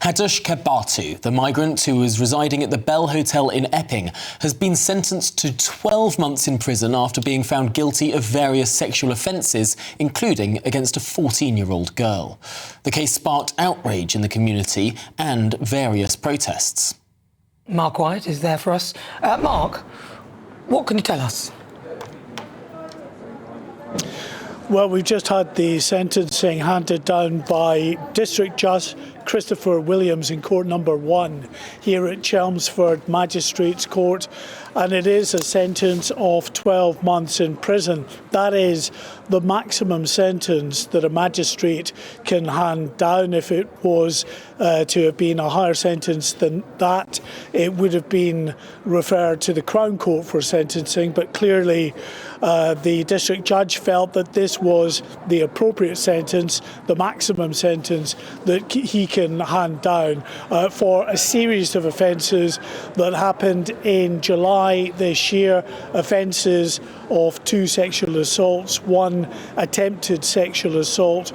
Hadush Kebatu, the migrant who was residing at the Bell Hotel in Epping, has been sentenced to 12 months in prison after being found guilty of various sexual offences, including against a 14-year-old girl. The case sparked outrage in the community and various protests. Mark White is there for us. Mark, what can you tell us? Well, we've just had the sentencing handed down by District Judge Christopher Williams in Court Number 1 here at Chelmsford Magistrates Court, and it is a sentence of 12 months in prison. That is the maximum sentence that a magistrate can hand down. If it was to have been a higher sentence than that, it would have been referred to the Crown Court for sentencing, but clearly the District Judge felt that this was the appropriate sentence, the maximum sentence that he can hand down for a series of offences that happened in July this year, offences of 2 sexual assaults, 1 attempted sexual assault,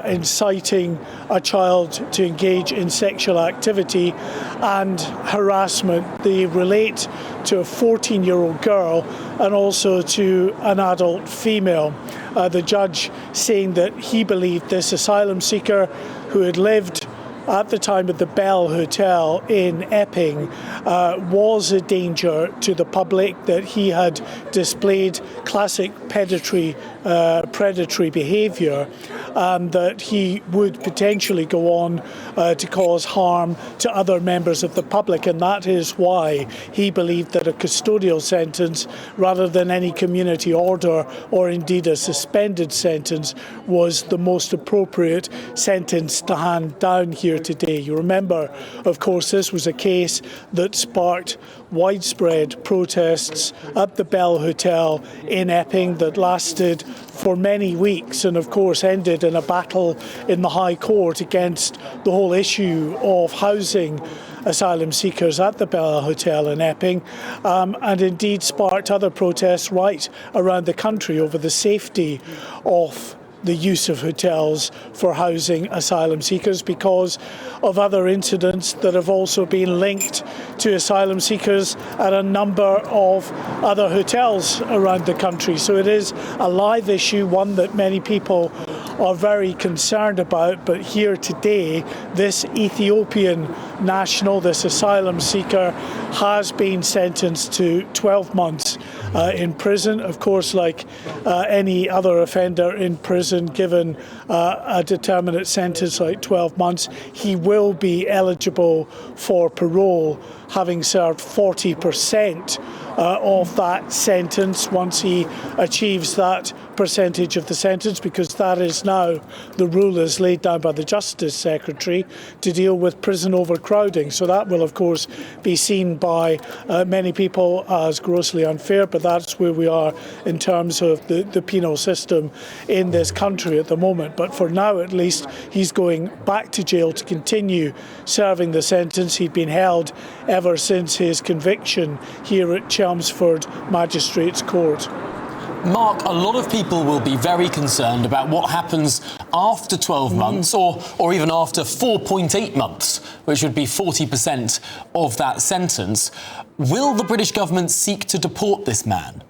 inciting a child to engage in sexual activity, and harassment. They relate to a 14-year-old girl and also to an adult female. The judge saying that he believed this asylum seeker, who had lived at the time at the Bell Hotel in Epping, was a danger to the public, that he had displayed classic predatory behaviour, and that he would potentially go on to cause harm to other members of the public, and that is why he believed that a custodial sentence rather than any community order or indeed a suspended sentence was the most appropriate sentence to hand down here today. You remember, of course, this was a case that sparked widespread protests at the Bell Hotel in Epping that lasted for many weeks and of course ended in a battle in the High Court against the whole issue of housing asylum seekers at the Bell Hotel in Epping, and indeed sparked other protests right around the country over the safety of the use of hotels for housing asylum seekers because of other incidents that have also been linked to asylum seekers at a number of other hotels around the country. So it is a live issue, one that many people are very concerned about, but here today this Ethiopian national, this asylum seeker, has been sentenced to 12 months in prison. Of course, like any other offender in prison, given a determinate sentence like 12 months, he will be eligible for parole, having served 40% of that sentence once he achieves that percentage of the sentence, because that is now the rule as laid down by the Justice Secretary to deal with prison overcrowding. So that will of course be seen by many people as grossly unfair, but that's where we are in terms of the penal system in this country at the moment. But for now at least, he's going back to jail to continue serving the sentence. He'd been held ever since his conviction here at Chelmsford Magistrates Court. Mark, a lot of people will be very concerned about what happens after 12 months or even after 4.8 months, which would be 40% of that sentence. Will the British government seek to deport this man?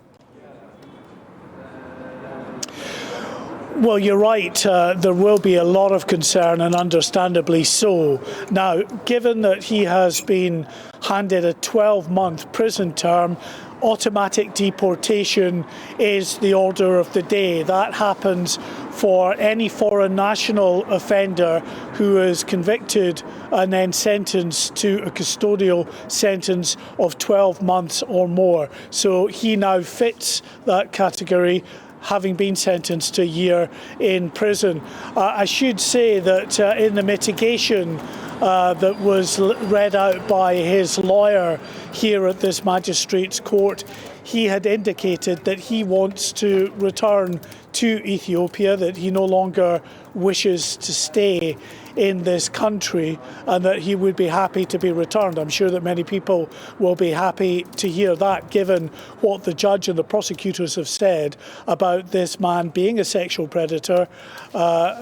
Well, you're right. There will be a lot of concern, and understandably so. Now, given that he has been handed a 12-month prison term, automatic deportation is the order of the day. That happens for any foreign national offender who is convicted and then sentenced to a custodial sentence of 12 months or more. So he now fits that category, having been sentenced to a year in prison. I should say that in the mitigation that was read out by his lawyer here at this magistrates court, he had indicated that he wants to return to Ethiopia, that he no longer wishes to stay in this country, and that he would be happy to be returned. I'm sure that many people will be happy to hear that, given what the judge and the prosecutors have said about this man being a sexual predator,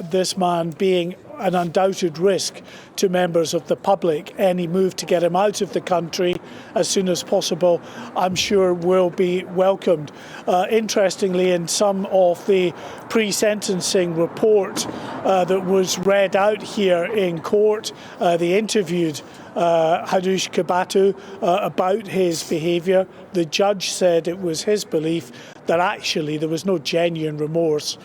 this man being an undoubted risk to members of the public. Any move to get him out of the country as soon as possible, I'm sure, will be welcomed. Interestingly, in some of the pre-sentencing report that was read out here in court, they interviewed Hadush Kabatu about his behaviour. The judge said it was his belief that actually there was no genuine remorse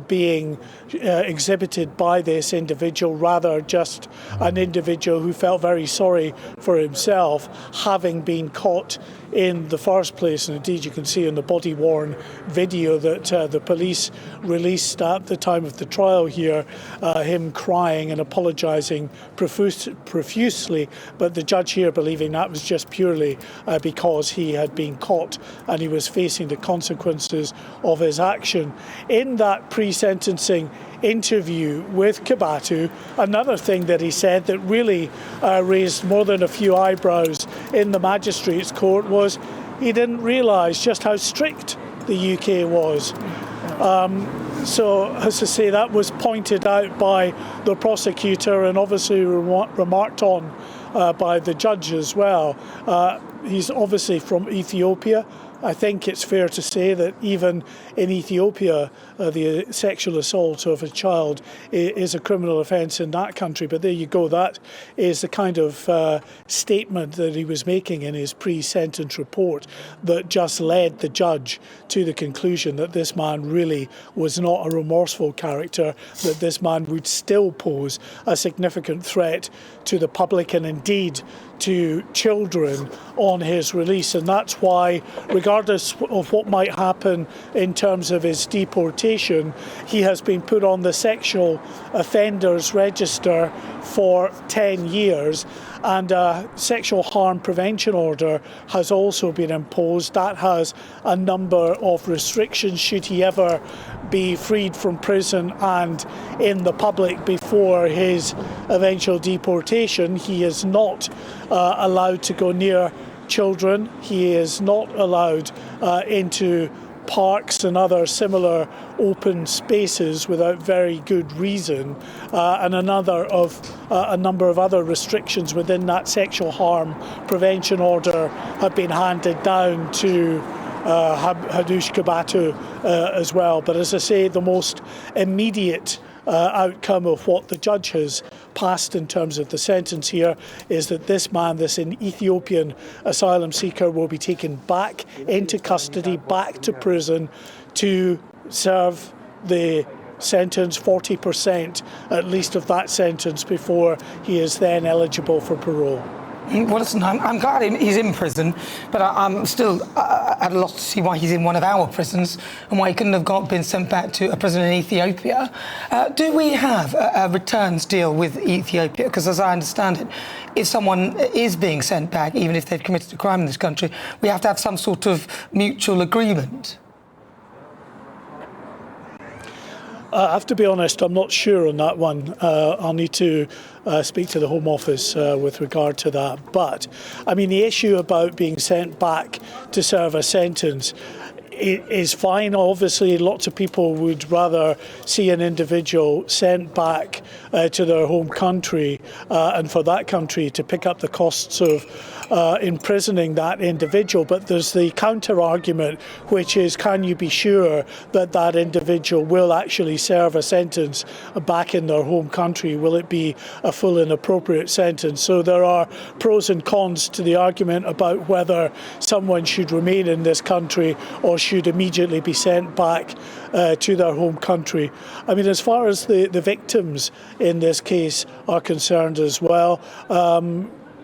being exhibited by this individual, rather just an individual who felt very sorry for himself, having been caught in the first place. And indeed, you can see in the body-worn video that the police released at the time of the trial here, him crying and apologising profusely, but the judge here believing that was just purely because he had been caught and he was facing the consequences of his action. In that pre-sentencing interview with Kabatu, another thing that he said that really raised more than a few eyebrows in the magistrates' court was he didn't realise just how strict the UK was. So, as I say, that was pointed out by the prosecutor and obviously remarked on by the judge as well. He's obviously from Ethiopia. I think it's fair to say that even in Ethiopia, the sexual assault of a child is a criminal offence in that country. But there you go. That is the kind of statement that he was making in his pre-sentence report that just led the judge to the conclusion that this man really was not a remorseful character, that this man would still pose a significant threat to the public and indeed to children on his release. And that's why, regardless of what might happen in terms of his deportation, he has been put on the sexual offenders register for 10 years, and a sexual harm prevention order has also been imposed. That has a number of restrictions should he ever be freed from prison and in the public before his eventual deportation. He is not allowed to go near children. He is not allowed into parks and other similar open spaces without very good reason, and a number of other restrictions within that sexual harm prevention order have been handed down to Hadush Kabatu as well. But as I say, the most immediate outcome of what the judge has passed in terms of the sentence here is that this man, this Ethiopian asylum seeker, will be taken back into custody, back to prison to serve the sentence, 40% at least of that sentence, before he is then eligible for parole. Well, listen, I'm glad he's in prison, but I'm still at a loss to see why he's in one of our prisons and why he couldn't have been sent back to a prison in Ethiopia. Do we have a returns deal with Ethiopia? Because as I understand it, if someone is being sent back, even if they've committed a crime in this country, we have to have some sort of mutual agreement. I have to be honest, I'm not sure on that one. I'll need to speak to the Home Office with regard to that. But, I mean, the issue about being sent back to serve a sentence is fine. Obviously, lots of people would rather see an individual sent back to their home country and for that country to pick up the costs of imprisoning that individual. But there's the counter argument, which is, can you be sure that that individual will actually serve a sentence back in their home country? Will it be a full and appropriate sentence? So there are pros and cons to the argument about whether someone should remain in this country or should immediately be sent back to their home country. I mean, as far as the victims in this case are concerned as well,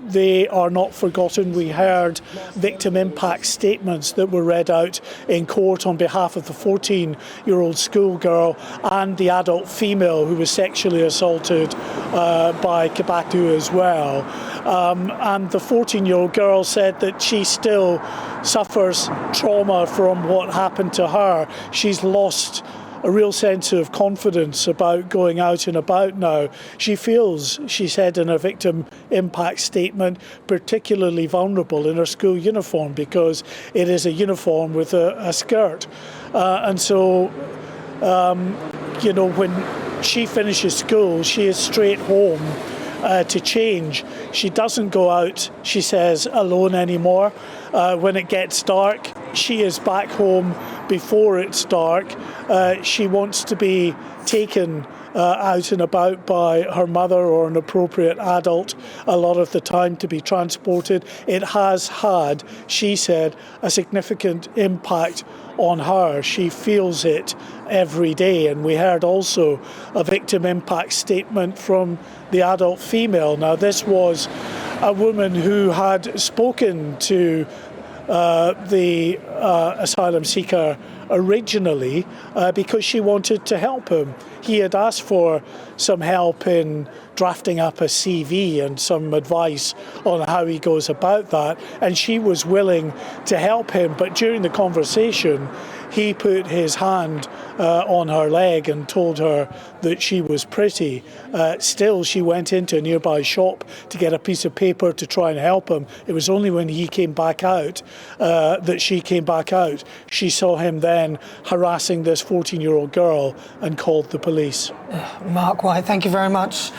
they are not forgotten. We heard victim impact statements that were read out in court on behalf of the 14-year-old schoolgirl and the adult female who was sexually assaulted by Kabatu as well. And the 14-year-old girl said that she still suffers trauma from what happened to her. She's lost a real sense of confidence about going out and about now. She feels, she said in her victim impact statement, particularly vulnerable in her school uniform because it is a uniform with a skirt. And so, you know, when she finishes school, she is straight home to change. She doesn't go out, she says, alone anymore. When it gets dark, she is back home before it's dark. She wants to be taken out and about by her mother or an appropriate adult a lot of the time to be transported. It has had, she said, a significant impact on her. She feels it every day. And we heard also a victim impact statement from the adult female. Now, this was a woman who had spoken to the asylum seeker originally because she wanted to help him. He had asked for some help in drafting up a CV and some advice on how he goes about that, and she was willing to help him. But during the conversation, he put his hand on her leg and told her that she was pretty. Still, she went into a nearby shop to get a piece of paper to try and help him. It was only when he came back out that she came back out. She saw him then harassing this 14-year-old girl and called the police. Mark White, thank you very much.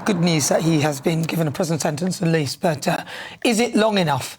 Good news that he has been given a prison sentence at least, but is it long enough?